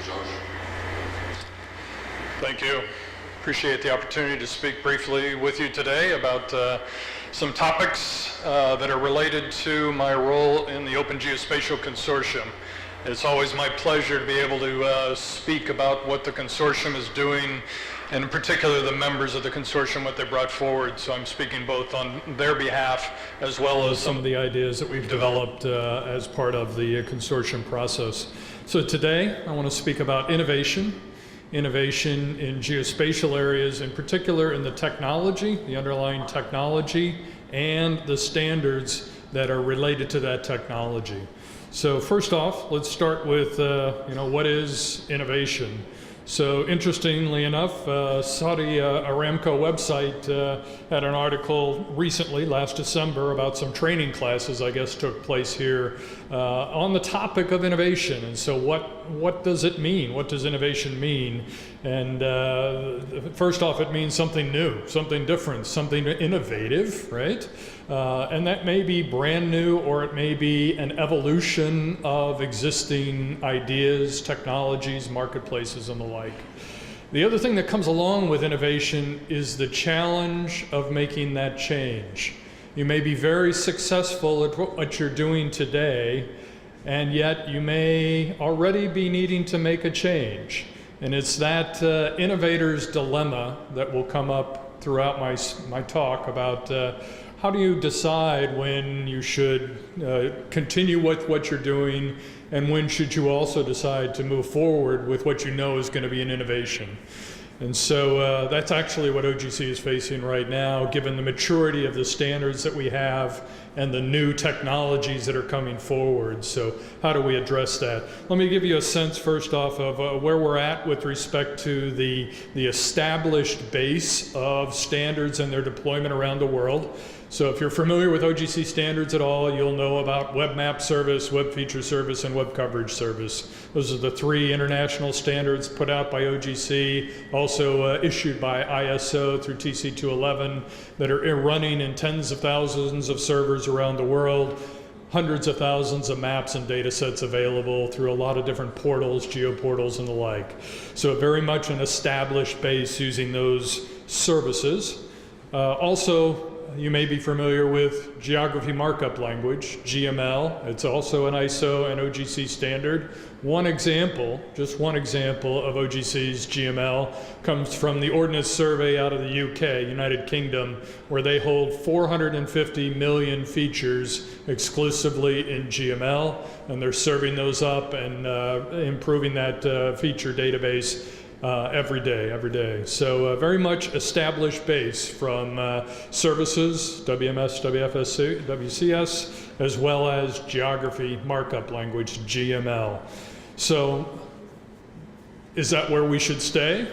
Josh. Thank you. Appreciate the opportunity to speak briefly with you today about some topics that are related to my role in the Open Geospatial Consortium. It's always my pleasure to be able to speak about what the consortium is doing, and in particular the members of the consortium, what they brought forward. So I'm speaking both on their behalf as well as some of the ideas that we've developed as part of the consortium process. So today I want to speak about innovation in geospatial areas, in particular in the technology, the underlying technology, and the standards that are related to that technology. So first off, let's start with, what is innovation? So interestingly enough, Saudi Aramco website had an article recently, last December, about some training classes, I guess, took place here on the topic of innovation. And so what does it mean? What does innovation mean? And first off, it means something new, something different, something innovative, right? And that may be brand new, or it may be an evolution of existing ideas, technologies, marketplaces, and the like. The other thing that comes along with innovation is the challenge of making that change. You may be very successful at what you're doing today, and yet you may already be needing to make a change. And it's that innovator's dilemma that will come up throughout my talk about how do you decide when you should continue with what you're doing, and when should you also decide to move forward with what you know is going to be an innovation. And so that's actually what OGC is facing right now, given the maturity of the standards that we have and the new technologies that are coming forward. So how do we address that? Let me give you a sense first off of where we're at with respect to the established base of standards and their deployment around the world. So if you're familiar with OGC standards at all, you'll know about Web Map Service, Web Feature Service, and Web Coverage Service. Those are the three international standards put out by OGC, also issued by ISO through TC211, that are running in tens of thousands of servers around the world, hundreds of thousands of maps and data sets available through a lot of different portals, geoportals, and the like. So very much an established base using those services. Also, you may be familiar with Geography Markup Language, GML. It's also an ISO and OGC standard. One example, just one example of OGC's GML comes from the Ordnance Survey out of the UK, United Kingdom, where they hold 450 million features exclusively in GML, and they're serving those up and improving that feature database every day. So very much established base from services, WMS, WFS, WCS, as well as geography markup language, GML. So is that where we should stay?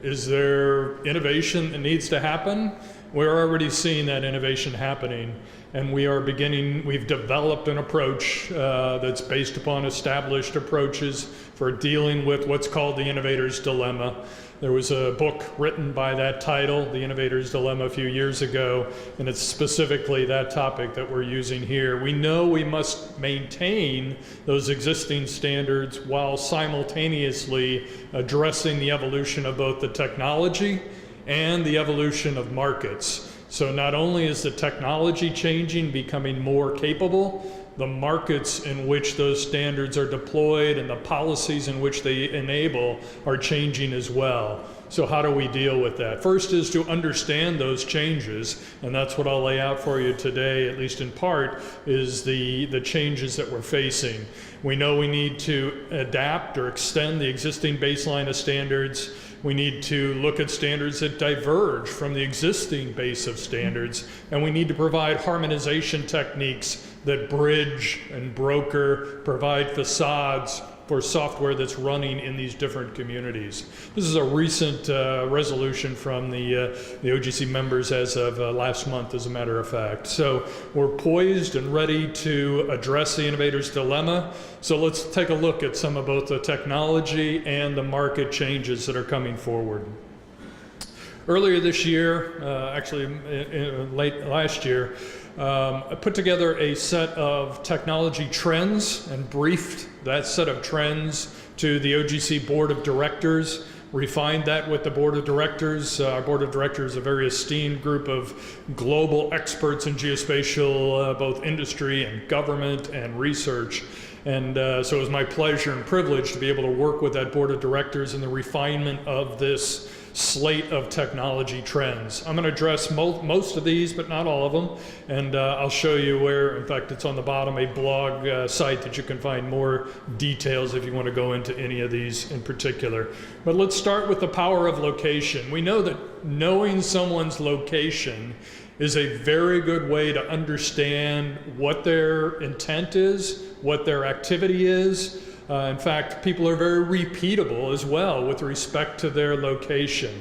Is there innovation that needs to happen? We're already seeing that innovation happening, and we've developed an approach that's based upon established approaches for dealing with what's called the innovator's dilemma. There was a book written by that title, The Innovator's Dilemma, a few years ago, and it's specifically that topic that we're using here. We know we must maintain those existing standards while simultaneously addressing the evolution of both the technology and the evolution of markets. So not only is the technology changing, becoming more capable, the markets in which those standards are deployed and the policies in which they enable are changing as well. So how do we deal with that? First is to understand those changes, and that's what I'll lay out for you today, at least in part, is the changes that we're facing. We know we need to adapt or extend the existing baseline of standards. We need to look at standards that diverge from the existing base of standards, and we need to provide harmonization techniques that bridge and broker, provide facades for software that's running in these different communities. This is a recent resolution from the OGC members as of last month, as a matter of fact. So we're poised and ready to address the innovator's dilemma. So let's take a look at some of both the technology and the market changes that are coming forward. Earlier this year, actually late last year, I put together a set of technology trends and briefed that set of trends to the OGC Board of Directors, refined that with the Board of Directors. Our Board of Directors is a very esteemed group of global experts in geospatial, both industry and government and research. And so it was my pleasure and privilege to be able to work with that Board of Directors in the refinement of this slate of technology trends. I'm going to address most of these, but not all of them. And I'll show you where, in fact, it's on the bottom, a blog site that you can find more details if you want to go into any of these in particular. But let's start with the power of location. We know that knowing someone's location is a very good way to understand what their intent is, what their activity is. In fact, people are very repeatable as well with respect to their location.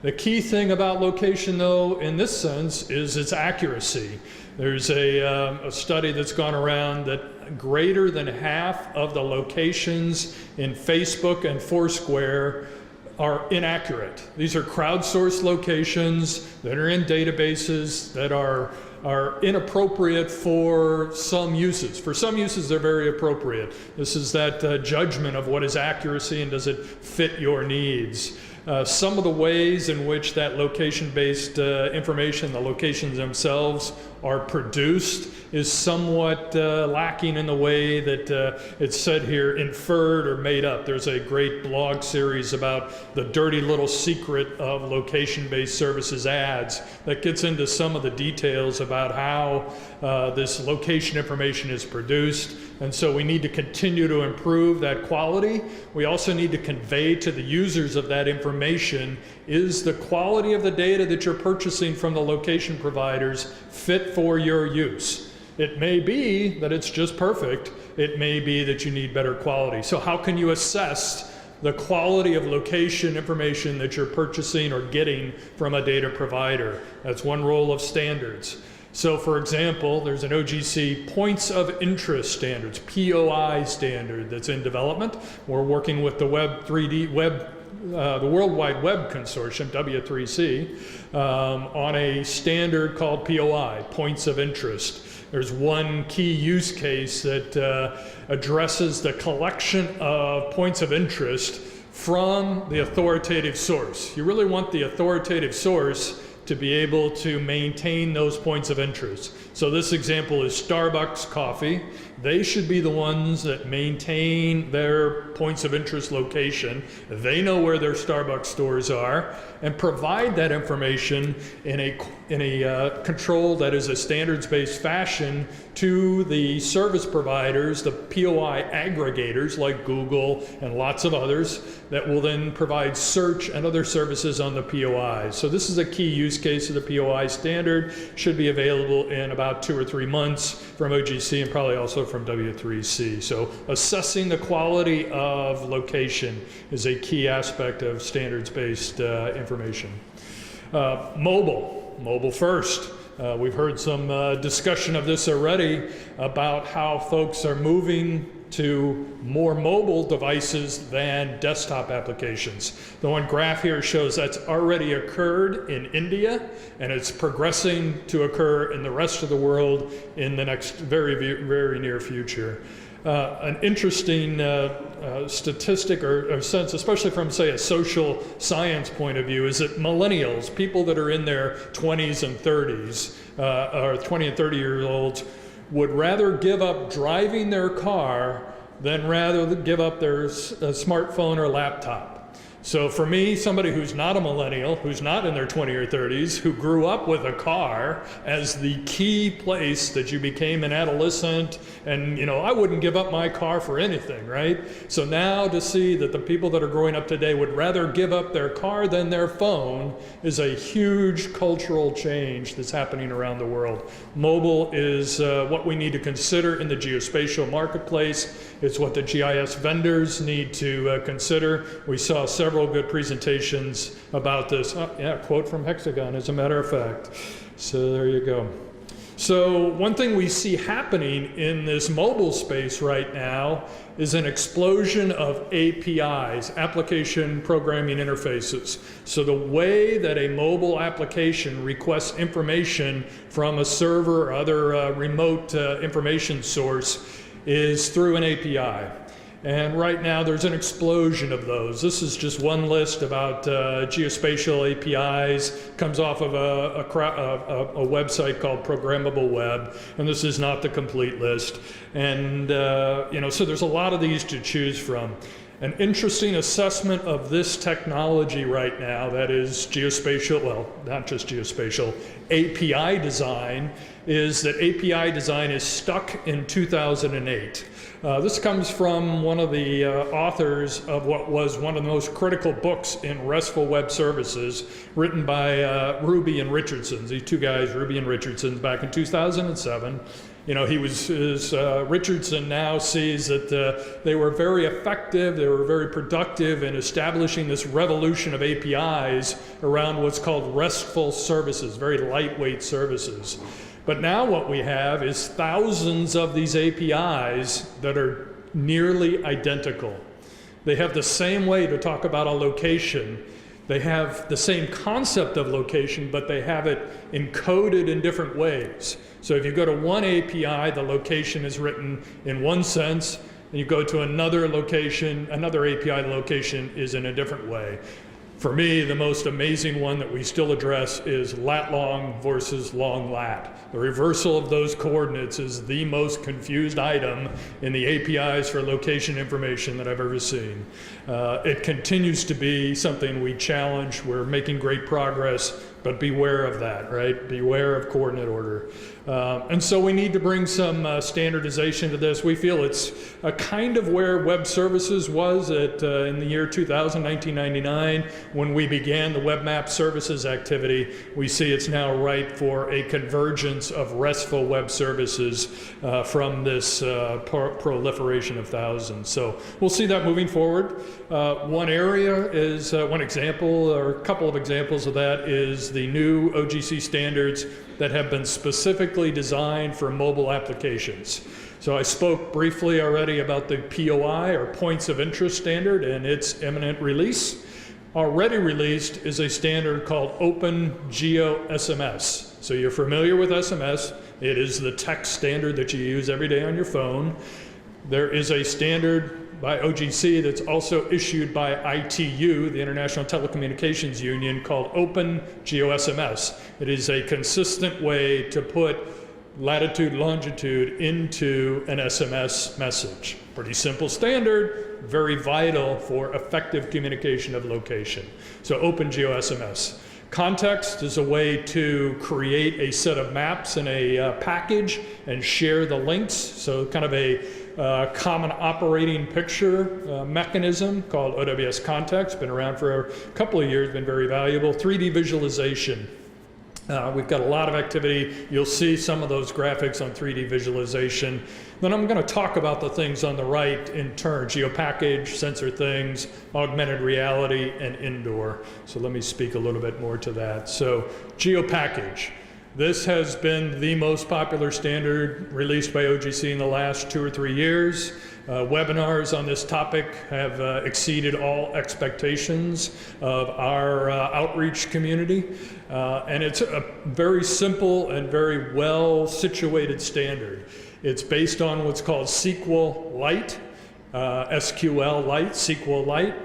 The key thing about location, though, in this sense, is its accuracy. There's a study that's gone around that greater than half of the locations in Facebook and Foursquare are inaccurate. These are crowdsourced locations that are in databases that are inappropriate for some uses. For some uses, they're very appropriate. This is that judgment of what is accuracy and does it fit your needs. Some of the ways in which that location-based information, the locations themselves, are produced is somewhat lacking in the way that it's said here, inferred or made up. There's a great blog series about the dirty little secret of location-based services ads that gets into some of the details about how this location information is produced. And so we need to continue to improve that quality. We also need to convey to the users of that information, is the quality of the data that you're purchasing from the location providers fit for your use? It may be that it's just perfect. It may be that you need better quality. So how can you assess the quality of location information that you're purchasing or getting from a data provider? That's one role of standards. So for example, there's an OGC Points of Interest standards, POI standard that's in development. We're working with the the World Wide Web Consortium, W3C, on a standard called POI, Points of Interest. There's one key use case that addresses the collection of points of interest from the authoritative source. You really want the authoritative source to be able to maintain those points of interest. So this example is Starbucks coffee. They should be the ones that maintain their points of interest location. They know where their Starbucks stores are and provide that information in a control that is a standards-based fashion to the service providers, the POI aggregators like Google and lots of others that will then provide search and other services on the POI. So this is a key use case of the POI standard. Should be available in about 2 or 3 months from OGC and probably also from W3C. So assessing the quality of location is a key aspect of standards-based information. Mobile first. We've heard some discussion of this already about how folks are moving to more mobile devices than desktop applications. The one graph here shows that's already occurred in India, and it's progressing to occur in the rest of the world in the next very, very near future. An interesting statistic or sense, especially from, say, a social science point of view, is that millennials, people that are in their 20s and 30s, or 20 and 30-year-olds, would rather give up driving their car than rather give up their smartphone or laptop. So for me, somebody who's not a millennial, who's not in their 20s or 30s, who grew up with a car as the key place that you became an adolescent, and I wouldn't give up my car for anything, right? So now to see that the people that are growing up today would rather give up their car than their phone is a huge cultural change that's happening around the world. Mobile is what we need to consider in the geospatial marketplace. It's what the GIS vendors need to consider. We saw several good presentations about this. Quote from Hexagon, as a matter of fact. So there you go. So one thing we see happening in this mobile space right now is an explosion of APIs, application programming interfaces. So the way that a mobile application requests information from a server or other remote information source is through an API. And right now there's an explosion of those. This is just one list about geospatial APIs. Comes off of a website called Programmable Web, and this is not the complete list. And so there's a lot of these to choose from. An interesting assessment of this technology right now, that is geospatial, well, not just geospatial, API design, is that API design is stuck in 2008. This comes from one of the authors of what was one of the most critical books in RESTful web services, written by Ruby and Richardson. These two guys, Ruby and Richardson, back in 2007. Richardson now sees that they were very effective, they were very productive in establishing this revolution of APIs around what's called RESTful services, very lightweight services. But now what we have is thousands of these APIs that are nearly identical. They have the same way to talk about a location. They have the same concept of location, but they have it encoded in different ways. So if you go to one API, the location is written in one sense, and you go to another location, another API, the location is in a different way. For me, the most amazing one that we still address is lat-long versus long-lat. The reversal of those coordinates is the most confused item in the APIs for location information that I've ever seen. It continues to be something we challenge. We're making great progress, but beware of that, right? Beware of coordinate order. And so we need to bring some standardization to this. We feel it's a kind of where web services was in the year 2000, 1999, when we began the Web Map Services activity. We see it's now ripe for a convergence of RESTful web services from this proliferation of thousands. So we'll see that moving forward. One area is, one example, or a couple of examples of that is the new OGC standards that have been specifically designed for mobile applications. So I spoke briefly already about the POI, or Points of Interest standard, and its imminent release. Already released is a standard called Open Geo SMS. So you're familiar with SMS. It is the text standard that you use every day on your phone. There is a standard by OGC that's also issued by ITU, the International Telecommunications Union, called Open GeoSMS. It is a consistent way to put latitude, longitude into an SMS message. Pretty simple standard, very vital for effective communication of location. So Open GeoSMS. Context is a way to create a set of maps in a package and share the links. So kind of a common operating picture mechanism called OWS Context. Been around for a couple of years, been very valuable. 3D visualization. We've got a lot of activity. You'll see some of those graphics on 3D visualization. Then I'm going to talk about the things on the right in turn: geopackage, sensor things, augmented reality, and indoor. So let me speak a little bit more to that. So geopackage. This has been the most popular standard released by OGC in the last 2 or 3 years. Webinars on this topic have exceeded all expectations of our outreach community. And it's a very simple and very well situated standard. It's based on what's called SQLite, SQLite.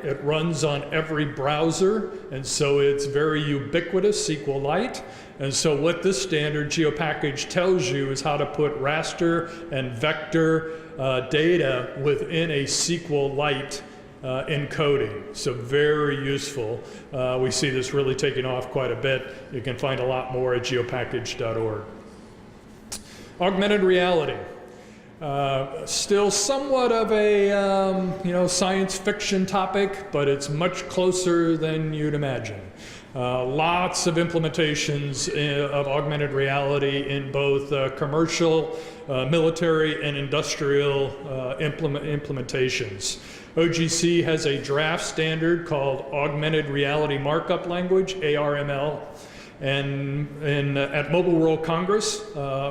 It runs on every browser, and so it's very ubiquitous, SQLite. And so what this standard geopackage tells you is how to put raster and vector data within a SQLite encoding. So very useful. We see this really taking off quite a bit. You can find a lot more at geopackage.org. Augmented reality. Still somewhat of a science fiction topic, but it's much closer than you'd imagine. Lots of implementations of augmented reality in both commercial, military, and industrial implementations. OGC has a draft standard called Augmented Reality Markup Language, ARML. And at Mobile World Congress,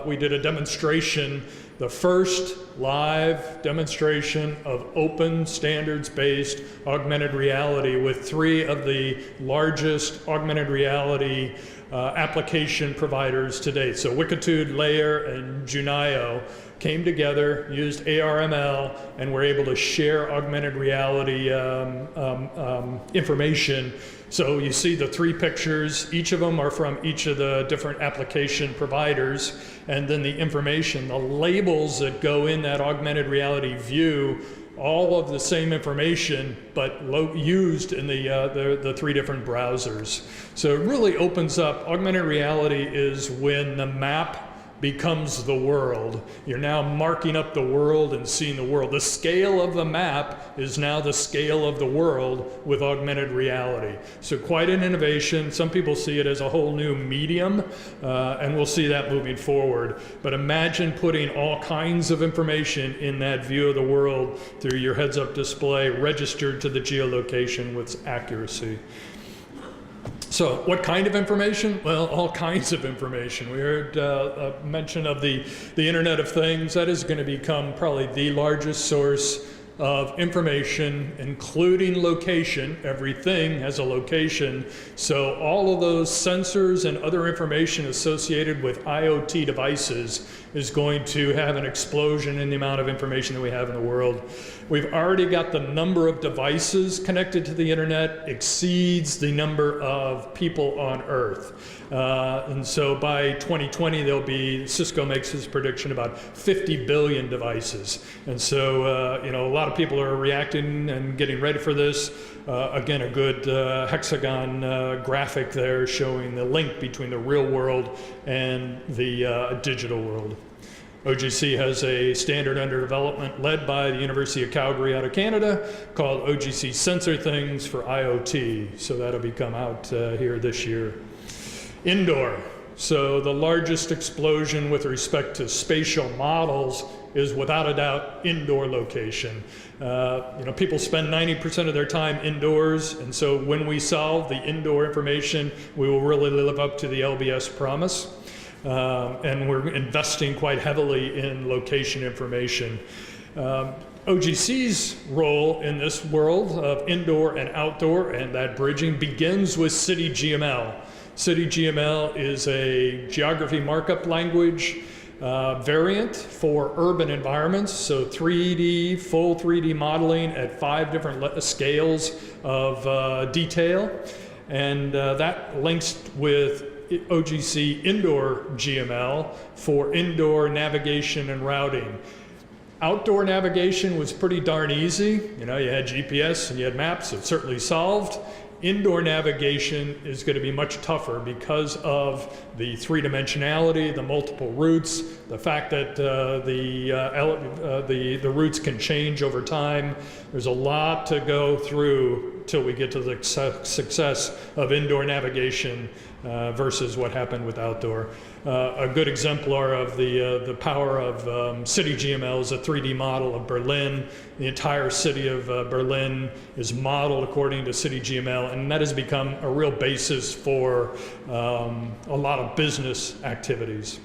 we did a demonstration, the first live demonstration of open standards-based augmented reality with 3 of the largest augmented reality application providers to date. So Wikitude, Layer, and Junaio came together, used ARML, and were able to share augmented reality information. So you see the 3 pictures, each of them are from each of the different application providers, and then the information, the labels that go in that augmented reality view, all of the same information, but used in the 3 different browsers. So it really opens up, augmented reality is when the map becomes the world. You're now marking up the world and seeing the world. The scale of the map is now the scale of the world with augmented reality. So quite an innovation. Some people see it as a whole new medium, and we'll see that moving forward. But imagine putting all kinds of information in that view of the world through your heads-up display, registered to the geolocation with accuracy. So what kind of information? Well, all kinds of information. We heard mention of the Internet of Things. That is going to become probably the largest source of information, including location. Everything has a location. So all of those sensors and other information associated with IoT devices is going to have an explosion in the amount of information that we have in the world. We've already got the number of devices connected to the internet exceeds the number of people on Earth. And so by 2020, there'll be, Cisco makes this prediction, about 50 billion devices. And so, you know, a lot of people are reacting and getting ready for this. Again, a good hexagon graphic there showing the link between the real world and the digital world. OGC has a standard under development led by the University of Calgary out of Canada called OGC Sensor Things for IoT. So that'll be come out here this year. Indoor. So the largest explosion with respect to spatial models is without a doubt indoor location. You know, people spend 90% of their time indoors, and so when we solve the indoor information, we will really live up to the LBS promise. And we're investing quite heavily in location information. OGC's role in this world of indoor and outdoor and that bridging begins with CityGML. CityGML is a geography markup language variant for urban environments, so 3D, full 3D modeling at 5 different scales of detail, and that links with OGC Indoor GML for indoor navigation and routing. Outdoor navigation was pretty darn easy. You know, you had GPS and you had maps, so it's certainly solved. Indoor navigation is going to be much tougher because of the 3-dimensionality, the multiple routes, the fact that the routes can change over time. There's a lot to go through till we get to the success of indoor navigation versus what happened with outdoor. A good exemplar of the power of CityGML is a 3D model of Berlin. The entire city of Berlin is modeled according to CityGML, and that has become a real basis for a lot of business activities.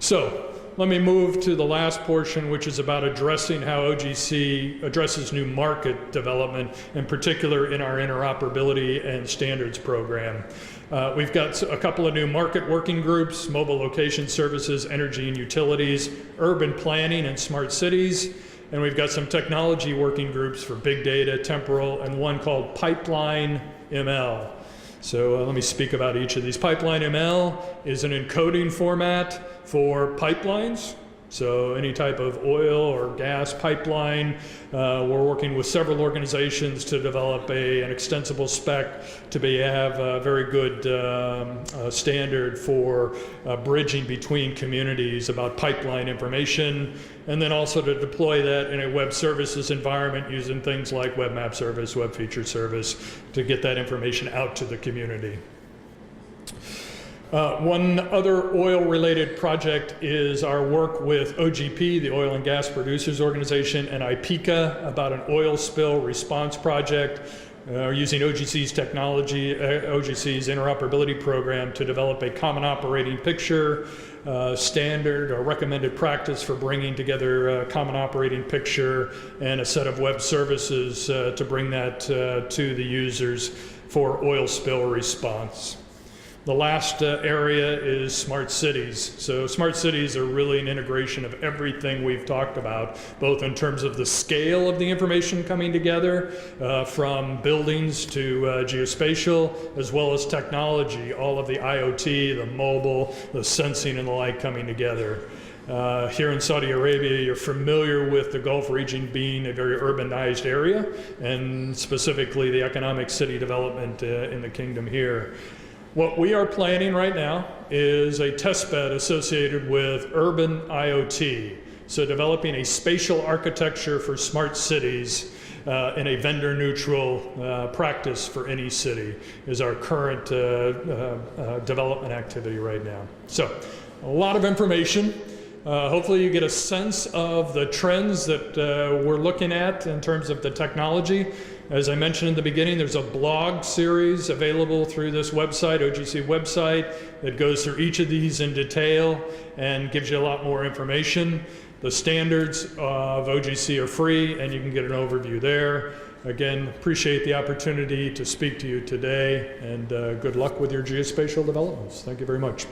So let me move to the last portion, which is about addressing how OGC addresses new market development, in particular in our interoperability and standards program. We've got a couple of new market working groups: mobile location services, energy and utilities, urban planning and smart cities. And we've got some technology working groups for big data, temporal, and one called Pipeline ML. So let me speak about each of these. Pipeline ML is an encoding format for pipelines. So any type of oil or gas pipeline, we're working with several organizations to develop an extensible spec to have a very good standard for bridging between communities about pipeline information, and then also to deploy that in a web services environment using things like web map service, web feature service, to get that information out to the community. One other oil-related project is our work with OGP, the Oil and Gas Producers Organization, and IPICA about an oil spill response project. Using OGC's technology, OGC's interoperability program to develop a common operating picture, standard or recommended practice for bringing together a common operating picture and a set of web services to bring that to the users for oil spill response. The last area is smart cities. So smart cities are really an integration of everything we've talked about, both in terms of the scale of the information coming together, from buildings to geospatial, as well as technology, all of the IoT, the mobile, the sensing and the like coming together. Here in Saudi Arabia, you're familiar with the Gulf region being a very urbanized area, and specifically the economic city development in the kingdom here. What we are planning right now is a test bed associated with urban IoT. So developing a spatial architecture for smart cities in a vendor-neutral practice for any city is our current development activity right now. So a lot of information. Hopefully you get a sense of the trends that we're looking at in terms of the technology. As I mentioned in the beginning, there's a blog series available through this website, OGC website, that goes through each of these in detail and gives you a lot more information. The standards of OGC are free, and you can get an overview there. Again, appreciate the opportunity to speak to you today, and good luck with your geospatial developments. Thank you very much.